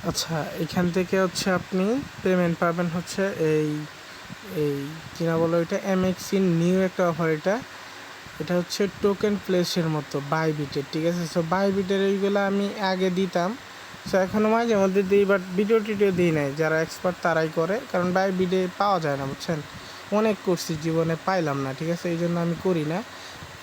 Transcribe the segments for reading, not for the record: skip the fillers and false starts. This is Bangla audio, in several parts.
আচ্ছা, এখান থেকে হচ্ছে আপনি পেমেন্ট পাবেন হচ্ছে এই এই কি না বলো এটা এমএক্সি নিউ একটা অফার। এটা হচ্ছে টোকেন প্লেসের মতো বাইবিটের, ঠিক আছে। সো বাইবিটের এইগুলো আমি আগে দিতাম, সো এখনও মাঝে মধ্যে দিই, বাট ভিডিও টিডিও দিই নাই। যারা এক্সপার্ট তারাই করে, কারণ বাইবিটে পাওয়া যায় না, বুঝছেন। অনেক করছি, জীবনে পাইলাম না, ঠিক আছে, এই জন্য আমি করি না।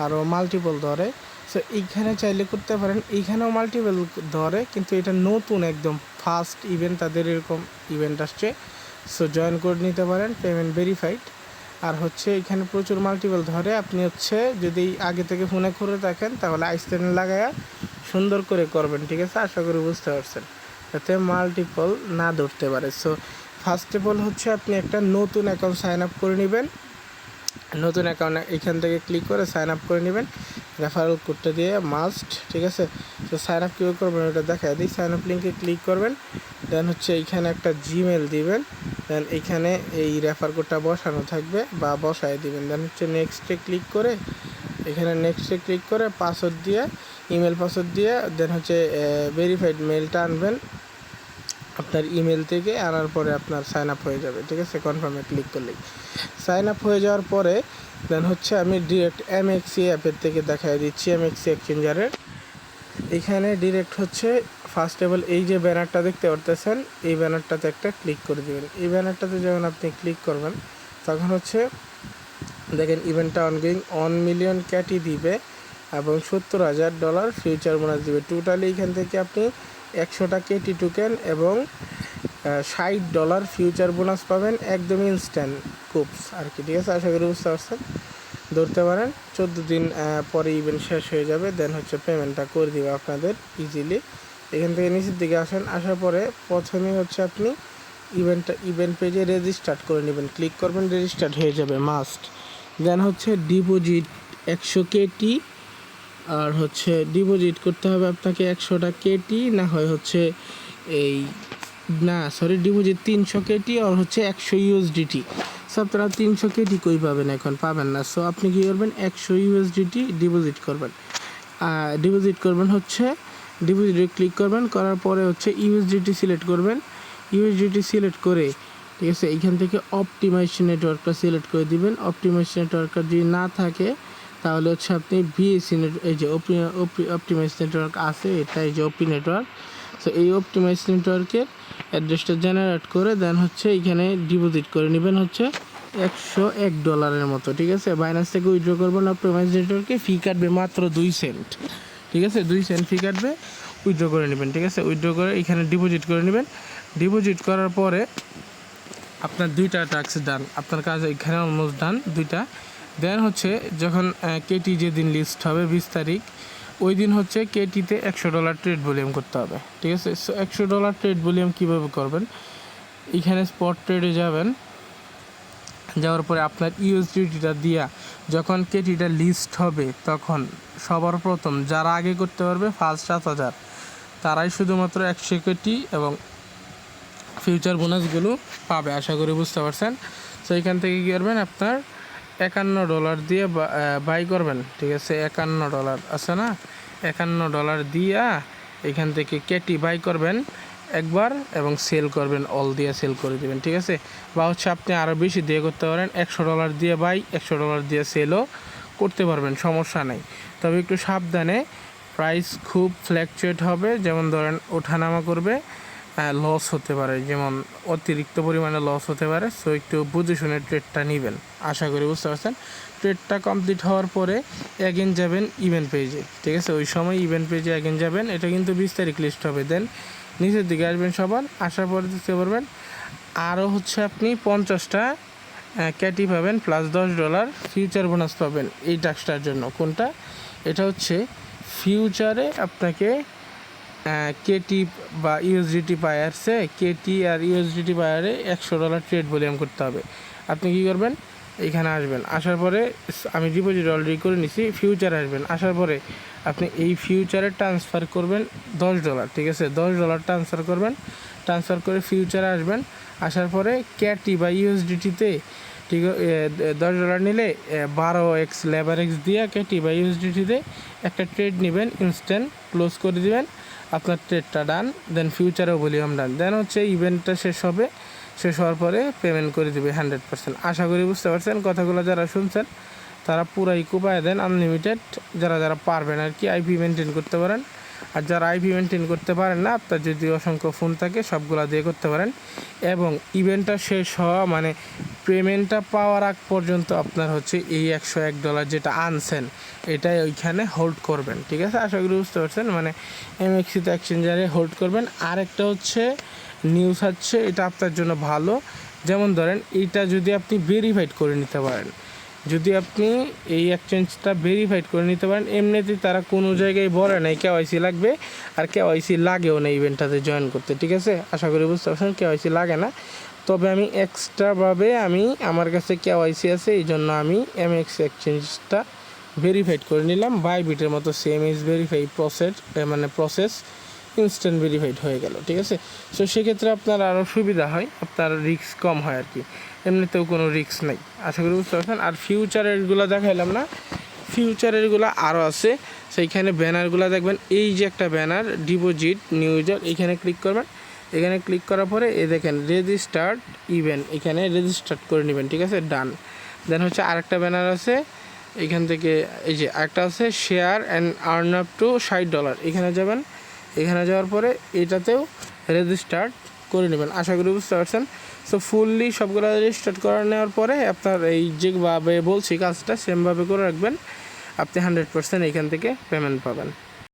আরও মাল্টিপল ধরে, সো এইখানে চাইলে করতে পারেন। এইখানেও মাল্টিপল ধরে, কিন্তু এটা নতুন একদম ফার্স্ট ইভেন্ট, তাদের এরকম ইভেন্ট আসছে। সো জয়েন করে নিতে পারেন, পেমেন্ট ভেরিফাইড। আর হচ্ছে এখানে প্রচুর মাল্টিপল ধরে, আপনি হচ্ছে যদি আগে থেকে ফোনে করে থাকেন তাহলে আইসল্যান্ড লাগায়া সুন্দর করে করবেন, ঠিক আছে। আশা করি বুঝতে পারছেন, যাতে মাল্টিপল না ধরতে পারে। সো ফার্স্ট অফ অল হচ্ছে আপনি একটা নতুন অ্যাকাউন্ট সাইন আপ করে নেবেন। নতুন অ্যাকাউন্ট এখান থেকে ক্লিক করে সাইন আপ করে নেবেন, রেফারেল কোডটা দিয়ে মাস্ট, ঠিক আছে। তো সাইন আপ কীভাবে করবেন ওটা দেখা দিই। সাইন আপ লিঙ্কে ক্লিক করবেন, দেন হচ্ছে এইখানে একটা জিমেল দিবেন, দেন এইখানে এই রেফার কোডটা বসানো থাকবে বা বসায় দিবেন। দেন হচ্ছে নেক্সটে ক্লিক করে, এখানে নেক্সটে ক্লিক করে পাসওয়ার্ড দিয়ে, ইমেল পাসওয়ার্ড দিয়ে, দেন হচ্ছে ভেরিফাইড মেলটা আনবেন আপনার ইমেল থেকে। আনার পরে আপনার সাইন আপ হয়ে যাবে, ঠিক আছে। কনফার্মে ক্লিক করলেই সাইন আপ হয়ে যাওয়ার পরে দেন হচ্ছে আমি ডিরেক্ট এমএক্সি অ্যাপের থেকে দেখাই দিচ্ছি, এমএক্সি এক্সচেঞ্জারের। এখানে ডিরেক্ট হচ্ছে ফার্স্ট অফ অল এই যে ব্যানারটা দেখতে পারতেছেন, এই ব্যানারটাতে একটা ক্লিক করে দেবেন। এই ব্যানারটাতে যখন আপনি ক্লিক করবেন তখন হচ্ছে দেখেন ইভেন্টটা অনগোয়িং, 1 মিলিয়ন ক্যাটি দিবে এবং $70,000 ফিউচার বোনাস দিবে। টোটালি এখান থেকে আপনি 100টা কেটি টোকেন এবং $60 ফিউচার বোনাস পাবেন, একদমই ইনস্ট্যান্ট কুপস আর কি, ঠিক আছে। আশা করি বুঝতে পারছেন, ধরতে পারেন। 14 দিন পরে ইভেন্ট শেষ হয়ে যাবে, দেন হচ্ছে পেমেন্টটা করে দিবে আপনাদের ইজিলি। এখান থেকে নিচের দিকে আসেন, আসার পরে প্রথমেই হচ্ছে আপনি ইভেন্ট পেজে রেজিস্টার করে নেবেন, ক্লিক করবেন, রেজিস্টার্ড হয়ে যাবে মাস্ট। দেন হচ্ছে ডিপোজিট 100 কেটি, আর হচ্ছে ডিপোজিট করতে হবে আপনাকে 100টা কেটি, না হয় হচ্ছে এই না সরি ডিপোজিট 300 কেটি আর হচ্ছে 100 ইউএসডিটি। সো আপনারা 300 কেটি কই পাবেন, এখন পাবেন না। সো আপনি কী করবেন, 100 ইউএসডিটি ডিপোজিট করবেন। হচ্ছে ডিপোজিটে ক্লিক করবেন, করার পরে হচ্ছে ইউএসডিটি সিলেক্ট করবেন। ইউএসডিটি সিলেক্ট করে, ঠিক আছে, এইখান থেকে অপটিমাইজ নেটওয়ার্কটা সিলেক্ট করে দিবেন। অপটিমাইজ নেটওয়ার্কটা যদি না থাকে তাহলে হচ্ছে আপনি ভিএসি এই যে অপটিমাইজ নেটওয়ার্ক আছে, এটা এই যে ওপি নেটওয়ার্ক। সো এই অপটিমাইজ নেটওয়ার্কের অ্যাড্রেসটা জেনারেট করে দেন হচ্ছে এইখানে ডিপোজিট করে নেবেন হচ্ছে $101 মতো, ঠিক আছে। বাইন্যান্স থেকে উইথড্র করবেন অপটিমাইজ নেটওয়ার্কে, ফি কাটবে মাত্র 2 সেন্ট, ঠিক আছে। 2 সেন্ট ফি কাটবে, উইথড্র করে নেবেন, ঠিক আছে। উইথড্র করে এখানে ডিপোজিট করে নেবেন। ডিপোজিট করার পরে আপনার 2টা টাস্ক ডান, আপনার কাজ এখানে অলমোস্ট ডান 2টা। দেন হচ্ছে যখন কেটি যেদিন লিস্ট হবে 20 তারিখ, ওই দিন হচ্ছে কেটিতে $100 ট্রেড ভলিউম করতে হবে, ঠিক আছে। সো $100 ট্রেড ভলিউম কীভাবে করবেন, এখানে স্পট ট্রেডে যাবেন, যাওয়ার পরে আপনার ইউএসডিটিটা দিয়া যখন কেটিটা লিস্ট হবে তখন সবার প্রথম যারা আগে করতে পারবে ফার্স্ট 7,000, তারাই শুধুমাত্র 100 কেটি এবং ফিউচার বোনাসগুলো পাবে। আশা করি বুঝতে পারছেন। সো এখান থেকে কী করবেন, আপনার $51 দিয়ে বাই করবেন, ঠিক আছে। $51 আছে না, $51 দিয়া এখান থেকে কেটি বাই করবেন একবার এবং সেল করবেন, অল দিয়ে সেল করে দেবেন, ঠিক আছে। বা হচ্ছে আপনি আরও বেশি দিয়ে করতে পারেন, $100 দিয়ে বাই, $100 দিয়ে সেলও করতে পারবেন, সমস্যা নেই। তবে একটু সাবধানে, প্রাইস খুব ফ্ল্যাকচুয়েট হবে, যেমন ধরেন ওঠানামা করবে, লস হতে পারে, যেমন অতিরিক্ত পরিমাণে লস হতে পারে। সো একটু বুঝে শুনে ট্রেডটা নেবেন, আশা করি বুঝতে পারছেন। ট্রেডটা কমপ্লিট হওয়ার পরে অ্যাগেন যাবেন ইভেন্ট পেজে, ঠিক আছে। ওই সময় ইভেন্ট পেজে অ্যাগেন যাবেন, এটা কিন্তু 20 তারিখ লিস্ট হবে। দেন নিচের দিকে আসবেন সবার, আসার পরে দেখতে পারবেন আরও হচ্ছে আপনি 50টা ক্যাটি পাবেন প্লাস $10 ফিউচার বোনাস পাবেন এই টাস্কটার জন্য। কোনটা, এটা হচ্ছে ফিউচারে আপনাকে কেটি বা ইউএসডিটি পায়ারসে, কেটি আর ইউএসডিটি পায়ারে $100 ট্রেড ভলিউম করতে হবে। আপনি কী করবেন, এইখানে আসবেন, আসার পরে আমি ডিপোজিট অলরেডি করে নিছি, ফিউচার আসবেন, আসার পরে আপনি এই ফিউচারে ট্রান্সফার করবেন $10, ঠিক আছে। $10 ট্রান্সফার করবেন, ট্রান্সফার করে ফিউচারে আসবেন, আসার পরে ক্যাটি বা ইউএসডিটিতে, ঠিক $10 নিলে 12x লেবার এক্স দিয়ে কেটি বা ইউএসডিটিতে একটা ট্রেড নেবেন, ইনস্ট্যান্ট ক্লোজ করে দেবেন। আপনার ট্রেডটা ডান, দেন ফিউচারেও ভলিউম ডান, দেন হচ্ছে ইভেন্টটা শেষ হবে, শেষ হওয়ার পরে পেমেন্ট করে দেবে 100%। আশা করি বুঝতে পারছেন কথাগুলো, যারা শুনছেন তারা পুরাই কোপায় দেন আনলিমিটেড, যারা যারা পারবেন আর কি আইপি মেনটেন করতে পারেন। আর যারা আইপি মেনটেন করতে পারেন না, আপনার যদি অসংখ্য ফোন থাকে সবগুলো দিয়ে করতে পারেন। এবং ইভেন্টটা শেষ হওয়া মানে পেমেন্টটা পাওয়ার আগ পর্যন্ত আপনার হচ্ছে এই $101 যেটা আনছেন এটাই ওইখানে হোল্ড করবেন, ঠিক আছে? আশা করি বুঝতে পারছেন, মানে এমএক্সিতে এক্সচেঞ্জারে হোল্ড করবেন। আরেকটা হচ্ছে নিউজ হচ্ছে, এটা আপনার জন্য ভালো, যেমন ধরেন এইটা যদি আপনি ভেরিফাইড করে নিতে পারেন, যদি আপনি এই এক্সচেঞ্জটা ভেরিফাইড করে নিতে পারেন, এমনিতেই তারা কোনো জায়গায় বলে নাই কেওয়াইসি লাগবে, আর কেওয়াইসি লাগেও না ইভেন্টটাতে জয়েন করতে, ঠিক আছে? আশা করি বুঝতে পারছেন কেওয়াইসি লাগে না। তবে আমি এক্সট্রাভাবে আমার কাছে কেওয়াইসি আছে, এই জন্য আমি এমএক্স এক্সচেঞ্জটা ভেরিফাইড করে নিলাম। বাইবিটের মতো same is verify process instant verified হয়ে গেল, ঠিক আছে? সো সেক্ষেত্রে আপনার আরও সুবিধা হয়, আপনার রিস্ক কম হয় আর কি, এমনিতেও কোনো রিস্ক নেই। আশা করি বুঝতে পারছেন। আর ফিউচারেরগুলো দেখাইলাম না, ফিউচারেরগুলো আরও আছে, সেইখানে ব্যানারগুলো দেখবেন, এই যে একটা ব্যানার ডিপোজিট নিউ ইউজার, এইখানে ক্লিক করবেন। এখানে ক্লিক করার পরে দেখেন রেজিস্টার্ড ইভেন্ট, এখানে রেজিস্টার্ড করে নেবেন, ঠিক আছে? ডান। দেন হচ্ছে আরেকটা ব্যানার আছে এখান থেকে, এই যে আরেকটা আছে share and earn up to $60, এখানে যাবেন। এখানে যাওয়ার পরে এটাতেও রেজিস্টার্ড করে নেবেন। আশা করি বুঝতে পারছেন। সো ফুললি সবগুলো রেজিস্টার্ড করে নেওয়ার পরে আপনার এই যেভাবে বলছি কাজটা সেমভাবে করে রাখবেন, আপনি 100% এখান থেকে পেমেন্ট পাবেন।